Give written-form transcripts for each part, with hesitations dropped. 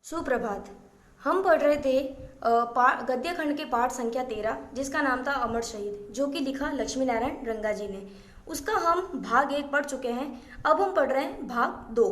सुप्रभात। हम पढ़ रहे थे गद्य खंड के पाठ संख्या 13 जिसका नाम था अमर शहीद, जो कि लिखा लक्ष्मी नारायण रंगा जी ने। उसका हम भाग 1 पढ़ चुके हैं। अब हम पढ़ रहे हैं भाग 2।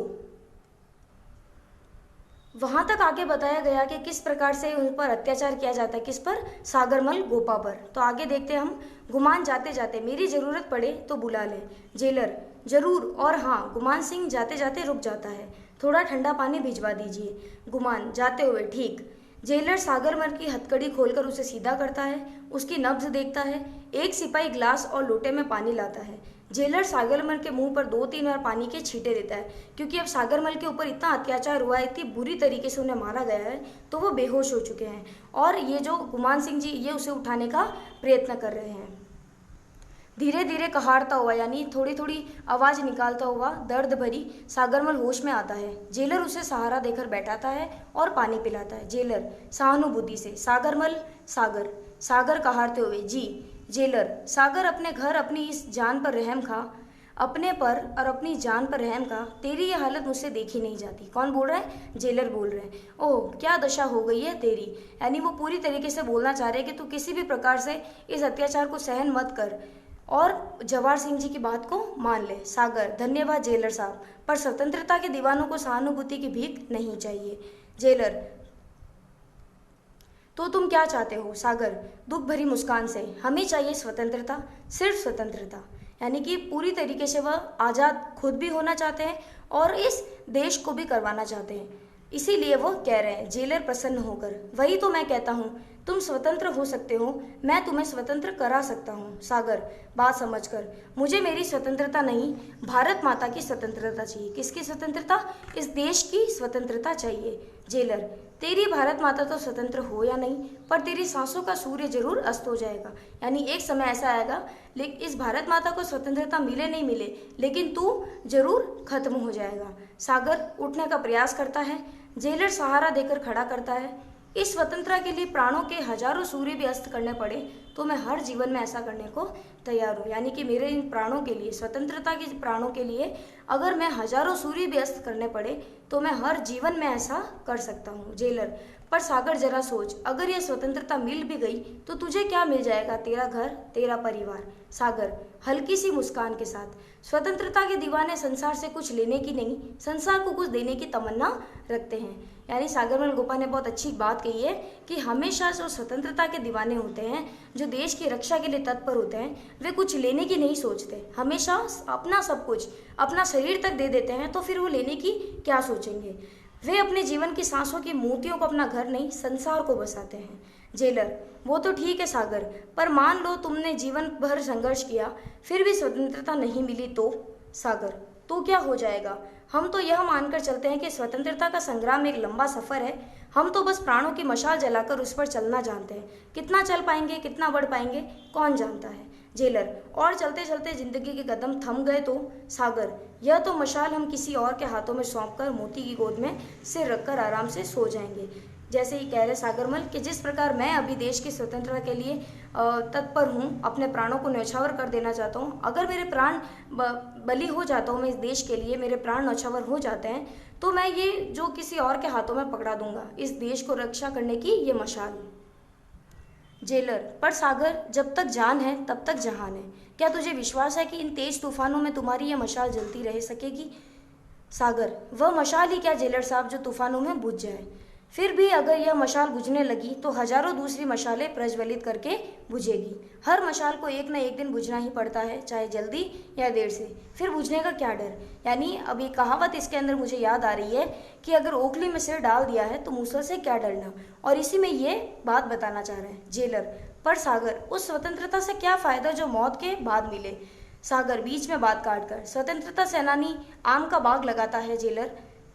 वहां तक आगे बताया गया कि किस प्रकार से उन पर अत्याचार किया जाता है। किस पर? सागरमल गोपा पर। तो आगे देखते हैं हम। गुमान जाते जाते मेरी जरूरत पड़े तो बुला ले। जेलर जरूर और हाँ। गुमान सिंह जाते जाते रुक जाता है। थोड़ा ठंडा पानी भिजवा दीजिए। गुमान जाते हुए ठीक। जेलर सागरमल की हथकड़ी खोलकर उसे सीधा करता है, उसकी नब्ज देखता है। एक सिपाही ग्लास और लोटे में पानी लाता है। जेलर सागरमल के मुंह पर 2-3 बार पानी के छींटे देता है, क्योंकि अब सागरमल के ऊपर इतना अत्याचार हुआ है, इतनी बुरी तरीके से उन्हें मारा गया है, तो वो बेहोश हो चुके हैं। और ये जो गुमान सिंह जी, ये उसे उठाने का प्रयत्न कर रहे हैं। धीरे धीरे कहारता हुआ, यानी थोड़ी थोड़ी आवाज निकालता हुआ दर्द भरी, सागरमल होश में आता है। जेलर उसे सहारा देकर बैठाता है और पानी पिलाता है। जेलर सहानुभूति से, सागरमल। सागर सागर कहारते हुए, जी। जेलर सागर, अपने घर, अपनी इस जान पर रहम खा। अपने पर और अपनी जान पर रहम खा। तेरी ये हालत मुझसे देखी नहीं जाती। कौन बोल रहा है? जेलर बोल रहे हैं। ओह, क्या दशा हो गई है तेरी। यानी वो पूरी तरीके से बोलना चाह रहे हैं कि तू किसी भी प्रकार से इस अत्याचार को सहन मत कर और जवाहर सिंह जी की बात को मान ले। सागर धन्यवाद जेलर साहब, पर स्वतंत्रता के दीवानों को सहानुभूति की भीख नहीं चाहिए। जेलर तो तुम क्या चाहते हो? सागर दुख भरी मुस्कान से, हमें चाहिए स्वतंत्रता, सिर्फ स्वतंत्रता। यानी कि पूरी तरीके से वह आज़ाद खुद भी होना चाहते हैं और इस देश को भी करवाना चाहते हैं, इसीलिए वो कह रहे हैं। जेलर प्रसन्न होकर, वही तो मैं कहता हूँ, तुम स्वतंत्र हो सकते हो, मैं तुम्हें स्वतंत्र करा सकता हूँ। सागर बात समझकर, मुझे मेरी स्वतंत्रता नहीं, भारत माता की स्वतंत्रता चाहिए। किसकी स्वतंत्रता? इस देश की स्वतंत्रता चाहिए। जेलर तेरी भारत माता तो स्वतंत्र हो या नहीं, पर तेरी सांसों का सूर्य जरूर अस्त हो जाएगा। यानी एक समय ऐसा आएगा, लेकिन इस भारत माता को स्वतंत्रता मिले नहीं मिले, लेकिन तू जरूर खत्म हो जाएगा। सागर उठने का प्रयास करता है। जेलर सहारा देकर खड़ा करता है। इस स्वतंत्रता के लिए प्राणों के हजारों सूर्य भी अस्त करने पड़े तो मैं हर जीवन में ऐसा करने को तैयार हूँ। यानी कि मेरे इन प्राणों के लिए, स्वतंत्रता के प्राणों के लिए, अगर मैं हजारों सूर्य भी अस्त करने पड़े तो मैं हर जीवन में ऐसा कर सकता हूँ। जेलर पर सागर जरा सोच, अगर यह स्वतंत्रता मिल भी गई तो तुझे क्या मिल जाएगा? तेरा घर, तेरा परिवार। सागर हल्की सी मुस्कान के साथ, स्वतंत्रता के दीवाने संसार से कुछ लेने की नहीं, संसार को कुछ देने की तमन्ना रखते हैं। यानी सागरमल गोपा ने बहुत अच्छी बात कही है कि हमेशा जो स्वतंत्रता के दीवाने होते हैं, जो देश की रक्षा के लिए तत्पर होते हैं, वे कुछ लेने की नहीं सोचते, हमेशा अपना सब कुछ, अपना शरीर तक दे देते हैं, तो फिर वो लेने की क्या सोचेंगे। वे अपने जीवन की सांसों की मोतियों को अपना घर नहीं, संसार को बसाते हैं। जेलर वो तो ठीक है सागर, पर मान लो तुमने जीवन भर संघर्ष किया, फिर भी स्वतंत्रता नहीं मिली तो? सागर तो क्या हो जाएगा? हम तो यह मानकर चलते हैं कि स्वतंत्रता का संग्राम एक लंबा सफर है, हम तो बस प्राणों की मशाल जलाकर उस पर चलना जानते हैं। कितना चल पाएंगे, कितना बढ़ पाएंगे, कौन जानता है। जेलर और चलते चलते जिंदगी के कदम थम गए तो? सागर यह तो मशाल हम किसी और के हाथों में सौंपकर मोती की गोद में सिर रखकर आराम से सो जाएंगे। जैसे ही कह रहे सागरमल कि जिस प्रकार मैं अभी देश की स्वतंत्रता के लिए तत्पर हूँ, अपने प्राणों को न्यौछावर कर देना चाहता हूँ। अगर मेरे प्राण बलि हो जाता हूँ, मैं इस देश के लिए, मेरे प्राण न्यौछावर हो जाते हैं, तो मैं ये जो किसी और के हाथों में पकड़ा दूंगा, इस देश को रक्षा करने की ये मशाल। जेलर पर सागर, जब तक जान है तब तक जहान है। क्या तुझे विश्वास है कि इन तेज तूफानों में तुम्हारी यह मशाल जलती रह सकेगी? सागर वह मशाल ही क्या जेलर साहब जो तूफानों में बुझ जाए। फिर भी अगर यह मशाल बुझने लगी तो हजारों दूसरी मशालें प्रज्वलित करके बुझेगी। हर मशाल को एक न एक दिन बुझना ही पड़ता है, चाहे जल्दी या देर से। फिर बुझने का क्या डर। यानी अब ये कहावत इसके अंदर मुझे याद आ रही है कि अगर ओखली में सिर डाल दिया है तो मूसल से क्या डरना, और इसी में ये बात बताना चाह रहे हैं। जेलर पर सागर उस स्वतंत्रता से क्या फायदा जो मौत के बाद मिले? सागर बीच में बात काट कर, स्वतंत्रता सेनानी आम का बाग लगाता है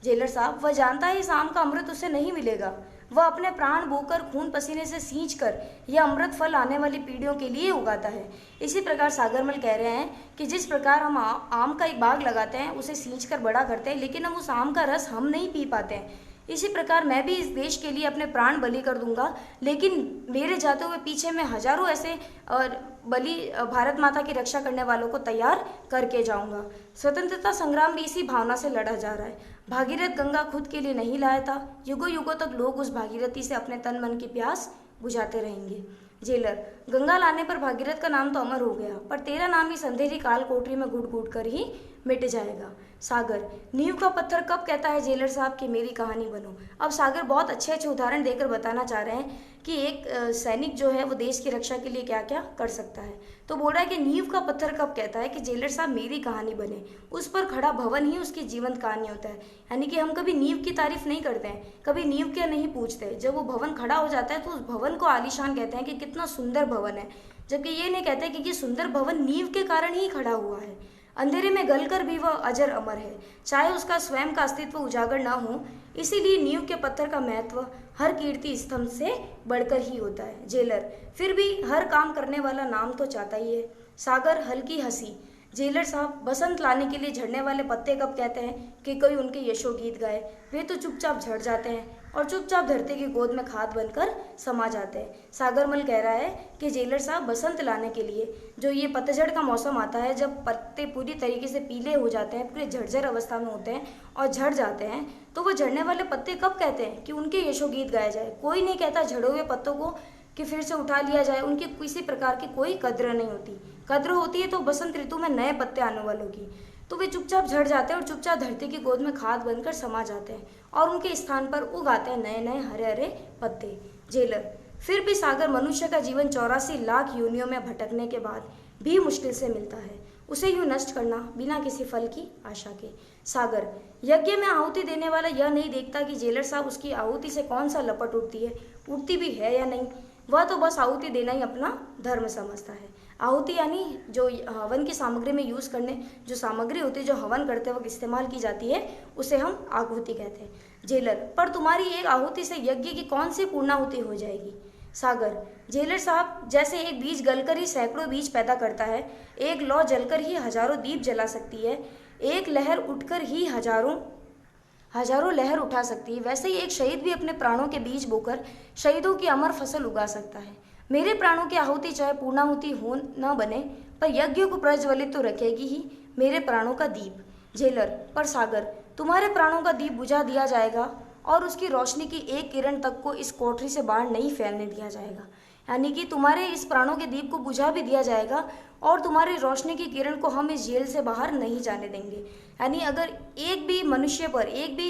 जेलर साहब, वह जानता है इस आम का अमृत उसे नहीं मिलेगा। वह अपने प्राण बोकर, खून पसीने से सींच कर यह अमृत फल आने वाली पीढ़ियों के लिए उगाता है। इसी प्रकार सागरमल कह रहे हैं कि जिस प्रकार हम आम का एक बाग लगाते हैं, उसे सींच कर बड़ा करते हैं, लेकिन हम उस आम का रस हम नहीं पी पाते हैं। इसी प्रकार मैं भी इस देश के लिए अपने प्राण बलि कर दूंगा, लेकिन मेरे जाते हुए पीछे मैं हजारों ऐसे और बलि भारत माता की रक्षा करने वालों को तैयार करके जाऊंगा। स्वतंत्रता संग्राम भी इसी भावना से लड़ा जा रहा है। भागीरथ गंगा खुद के लिए नहीं लाया था, युगों युगों तक लोग उस भागीरथी से अपने तन मन की प्यास बुझाते रहेंगे। जेलर, गंगा लाने पर भागीरथ का नाम तो अमर हो गया, पर तेरा नाम इस अंधेरी काल कोठरी में घुट घुट कर ही मिट जाएगा। सागर, नींव का पत्थर कब कहता है जेलर साहब कि मेरी कहानी बनो। अब सागर बहुत अच्छे अच्छे उदाहरण देकर बताना चाह रहे हैं कि एक सैनिक जो है वो देश की रक्षा के लिए क्या क्या कर सकता है। तो बोल रहा है कि नींव का पत्थर कब कहता है कि जेलर साहब मेरी कहानी बने। उस पर खड़ा भवन ही उसकी जीवंत कहानी होता है। यानी कि हम कभी नींव की तारीफ नहीं करते हैं, कभी नींव क्या नहीं पूछते। जब वो भवन खड़ा हो जाता है तो उस भवन को आलीशान कहते हैं कि कितना सुंदर भवन है, जबकि ये नहीं कहते कि ये सुंदर भवन नींव के कारण ही खड़ा हुआ है। अंधेरे में गलकर भी वह अजर अमर है, चाहे उसका स्वयं का अस्तित्व उजागर ना हो। इसीलिए नींव के पत्थर का महत्व हर कीर्ति स्तंभ से बढ़कर ही होता है। जेलर, फिर भी हर काम करने वाला नाम तो चाहता ही है। सागर, हल्की हंसी। जेलर साहब, बसंत लाने के लिए झड़ने वाले पत्ते कब कहते हैं कि कोई उनके यशो गीत गाए। वे तो चुपचाप झड़ जाते हैं और चुपचाप धरती की गोद में खाद बनकर समा जाते हैं। सागरमल कह रहा है कि जेलर साहब, बसंत लाने के लिए जो ये पतझड़ का मौसम आता है, जब पत्ते पूरी तरीके से पीले हो जाते हैं, पूरे झरझर अवस्था में होते हैं और झड़ जाते हैं, तो वो झड़ने वाले पत्ते कब कहते हैं कि उनके यशो गीत गाए जाए। कोई नहीं कहता झड़े हुए पत्तों को कि फिर से उठा लिया जाए, उनकी किसी प्रकार की कोई कद्र नहीं होती। कद्र होती है तो बसंत ऋतु में नए पत्ते आने वालों की, तो वे चुपचाप झड़ जाते हैं और चुपचाप धरती की गोद में खाद बनकर समा जाते हैं और उनके स्थान पर उगाते हैं नए नए हरे हरे पत्ते। जेलर, फिर भी सागर, मनुष्य का जीवन 84 लाख योनियों में भटकने के बाद भी मुश्किल से मिलता है, उसे यूं नष्ट करना बिना किसी फल की आशा के। सागर, यज्ञ में आहुति देने वाला यह नहीं देखता कि जेलर साहब उसकी आहुति से कौन सा लपट उठती है, उठती भी है या नहीं। वह तो बस आहुति देना ही अपना धर्म समझता है। आहुति यानी जो हवन की सामग्री में यूज़ करने जो सामग्री होती है, जो हवन करते वक्त इस्तेमाल की जाती है, उसे हम आहुति कहते हैं। जेलर, पर तुम्हारी एक आहुति से यज्ञ की कौन सी पूर्णाहुति हो जाएगी। सागर, जेलर साहब, जैसे एक बीज गलकर ही सैकड़ों बीज पैदा करता है, एक लौ जलकर ही हजारों दीप जला सकती है, एक लहर उठकर ही हजारों लहर उठा सकती है, वैसे ही एक शहीद भी अपने प्राणों के बीज बोकर शहीदों की अमर फसल उगा सकता है। मेरे प्राणों की आहुति चाहे पूर्णाहुति हो न बने, पर यज्ञ को प्रज्वलित तो रखेगी ही मेरे प्राणों का दीप। जेलर, पर सागर, तुम्हारे प्राणों का दीप बुझा दिया जाएगा और उसकी रोशनी की एक किरण तक को इस कोठरी से बाहर नहीं फैलने दिया जाएगा। यानी कि तुम्हारे इस प्राणों के दीप को बुझा भी दिया जाएगा और तुम्हारी रोशनी की किरण को हम इस जेल से बाहर नहीं जाने देंगे। यानी अगर एक भी मनुष्य पर, एक भी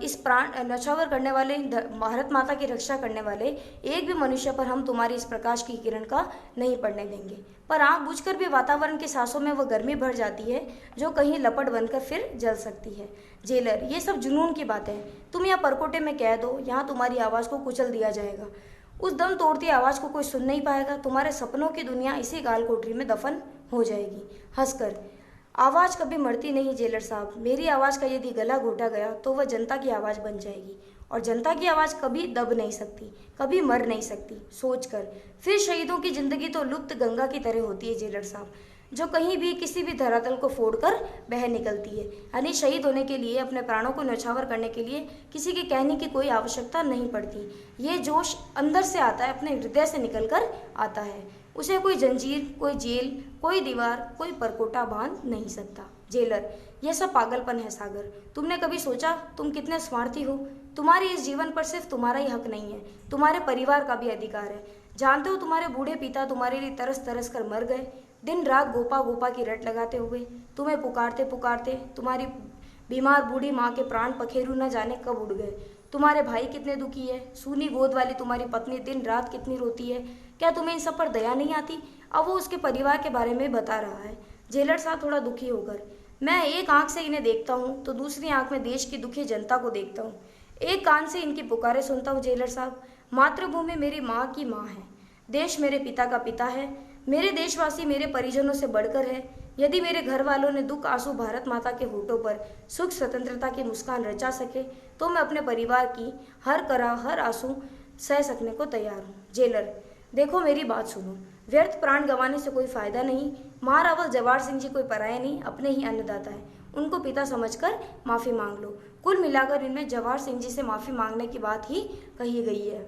इस प्राण नछावर करने वाले, भारत माता की रक्षा करने वाले एक भी मनुष्य पर हम तुम्हारी इस प्रकाश की किरण का नहीं पड़ने देंगे। पर आँख बुझकर भी वातावरण के सांसों में वह गर्मी भर जाती है जो कहीं लपट बनकर फिर जल सकती है। जेलर, ये सब जुनून की बातें हैं। तुम यहाँ परकोटे में कह दो, यहाँ तुम्हारी आवाज़ को कुचल दिया जाएगा, उस दम तोड़ती आवाज़ को कोई सुन नहीं पाएगा। तुम्हारे सपनों की दुनिया इसी गाल कोठरी में दफन हो जाएगी। हंसकर, आवाज़ कभी मरती नहीं जेलर साहब, मेरी आवाज़ का यदि गला घोटा गया तो वह जनता की आवाज़ बन जाएगी और जनता की आवाज़ कभी दब नहीं सकती, कभी मर नहीं सकती। सोचकर, फिर शहीदों की जिंदगी तो लुप्त गंगा की तरह होती है जेलर साहब, जो कहीं भी किसी भी धरातल को फोड़कर बह निकलती है। यानी शहीद होने के लिए, अपने प्राणों को न्यौछावर करने के लिए किसी के कहने की कोई आवश्यकता नहीं पड़ती। ये जोश अंदर से आता है, अपने हृदय से निकलकर आता है। उसे कोई जंजीर, कोई जेल, कोई दीवार, कोई परकोटा बांध नहीं सकता। जेलर, यह सब पागलपन है सागर। तुमने कभी सोचा तुम कितने स्वार्थी हो। तुम्हारे इस जीवन पर सिर्फ तुम्हारा ही हक नहीं है, तुम्हारे परिवार का भी अधिकार है। जानते हो तुम्हारे बूढ़े पिता तुम्हारे लिए तरस तरस कर मर गए, दिन रात गोपा गोपा की रट लगाते हुए, तुम्हें पुकारते पुकारते तुम्हारी बीमार बूढ़ी माँ के प्राण पखेरु न जाने कब उड़ गए। तुम्हारे भाई कितने दुखी है, सूनी गोद वाली तुम्हारी पत्नी दिन रात कितनी रोती है। क्या तुम्हें इन सब पर दया नहीं आती। अब वो उसके परिवार के बारे में बता रहा है। जेलर साहब थोड़ा दुखी होकर, मैं एक आंख से इन्हें देखता हूँ तो दूसरी आंख में देश की दुखी जनता को देखता हूँ, एक कान से इनकी पुकारें सुनता हूँ। जेलर साहब, मातृभूमि मेरी माँ की माँ है, देश मेरे पिता का पिता है, मेरे देशवासी मेरे परिजनों से बढ़कर है। यदि मेरे घर वालों ने दुख आंसू भारत माता के होठों पर सुख स्वतंत्रता की मुस्कान रचा सके तो मैं अपने परिवार की हर करा हर आंसू सह सकने को तैयार हूँ। जेलर, देखो मेरी बात सुनो, व्यर्थ प्राण गंवाने से कोई फायदा नहीं। महारावल जवाहर सिंह जी कोई पराये नहीं, अपने ही अन्नदाता है। उनको पिता समझकर माफ़ी मांग लो। कुल मिलाकर इनमें जवाहर सिंह जी से माफ़ी मांगने की बात ही कही गई है।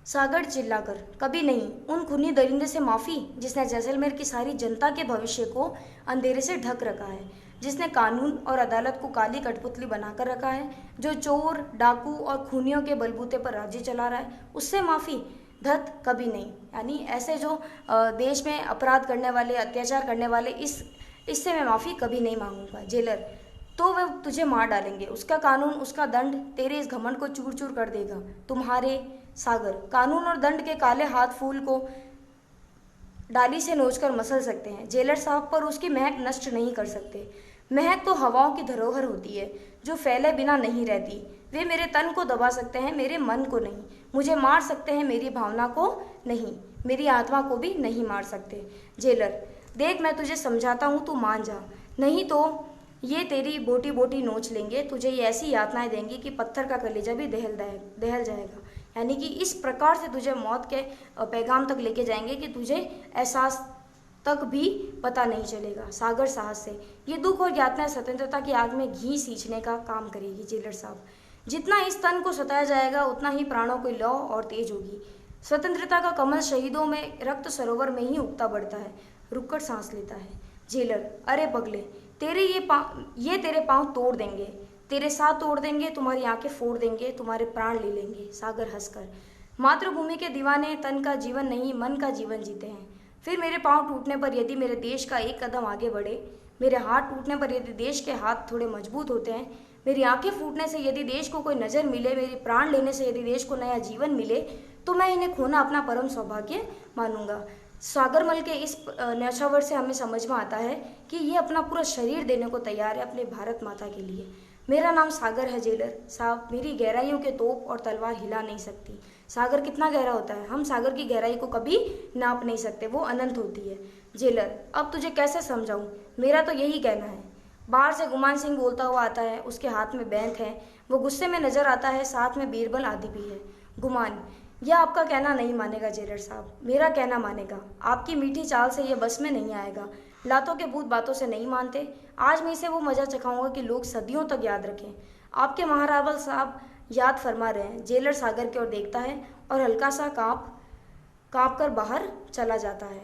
सागर चिल्लाकर, कभी नहीं, उन खूनी दरिंदे से माफ़ी जिसने जैसलमेर की सारी जनता के भविष्य को अंधेरे से ढक रखा है, जिसने कानून और अदालत को काली कठपुतली बनाकर रखा है, जो चोर, डाकू और खूनियों के बलबूते पर राज्य चला रहा है, उससे माफ़ी धत कभी नहीं। यानी ऐसे जो देश में अपराध करने वाले, अत्याचार करने वाले, इससे मैं माफ़ी कभी नहीं मांगूंगा। जेलर, तो वह तुझे मार डालेंगे, उसका कानून, उसका दंड तेरे इस घमंड को चूर चूर कर देगा। तुम्हारे सागर, कानून और दंड के काले हाथ फूल को डाली से नोचकर मसल सकते हैं जेलर साहब, पर उसकी महक नष्ट नहीं कर सकते। महक तो हवाओं की धरोहर होती है जो फैले बिना नहीं रहती। वे मेरे तन को दबा सकते हैं, मेरे मन को नहीं। मुझे मार सकते हैं, मेरी भावना को नहीं, मेरी आत्मा को भी नहीं मार सकते। जेलर, देख मैं तुझे समझाता हूँ, तू मान जा, नहीं तो ये तेरी बोटी बोटी नोच लेंगे, तुझे ये ऐसी यातनाएं देंगी कि पत्थर का कलेजा भी दहल जाएगा। यानी कि इस प्रकार से तुझे मौत के पैगाम तक लेके जाएंगे कि तुझे एहसास तक भी पता नहीं चलेगा। सागर साहस से, ये दुख और यातनाएं स्वतंत्रता की आग में घी सींचने का काम करेगी। जेलर साहब, जितना इस तन को सताया जाएगा उतना ही प्राणों की लौ और तेज होगी। स्वतंत्रता का कमल शहीदों में रक्त सरोवर में ही उगता बढ़ता है, रुककर सांस लेता है। जेलर, अरे पगले, तेरे ये तेरे पांव तोड़ देंगे, तेरे साथ तोड़ देंगे, तुम्हारी आंखें फोड़ देंगे, तुम्हारे प्राण ले लेंगे। सागर हंसकर, मातृभूमि के दीवाने तन का जीवन नहीं, मन का जीवन जीते हैं। फिर मेरे पांव टूटने पर यदि मेरे देश का एक कदम आगे बढ़े, मेरे हाथ टूटने पर यदि देश के हाथ थोड़े मजबूत होते हैं, मेरी आंखें फूटने से यदि देश को कोई नज़र मिले, मेरी प्राण लेने से यदि देश को नया जीवन मिले, तो मैं इन्हें खोना अपना परम सौभाग्य मानूंगा। सागरमल के इस न्यौछावर से हमें समझ में आता है कि ये अपना पूरा शरीर देने को तैयार है अपने भारत माता के लिए। मेरा नाम सागर है जेलर साहब, मेरी गहराइयों के तोप और तलवार हिला नहीं सकती। सागर कितना गहरा होता है, हम सागर की गहराई को कभी नाप नहीं सकते, वो अनंत होती है। जेलर, अब तुझे कैसे समझाऊं, मेरा तो यही कहना है। बाहर से गुमान सिंह बोलता हुआ आता है, उसके हाथ में बैंत है, वो गुस्से में नजर आता है, साथ में बीरबल आदि भी है। गुमान, यह आपका कहना नहीं मानेगा जेलर साहब, मेरा कहना मानेगा। आपकी मीठी चाल से यह बस में नहीं आएगा, लातों के भूत बातों से नहीं मानते। आज मैं इसे वो मजा चखाऊंगा कि लोग सदियों तक याद रखें। आपके महारावल साहब याद फरमा रहे हैं। जेलर सागर की ओर देखता है और हल्का सा कांप कर बाहर चला जाता है।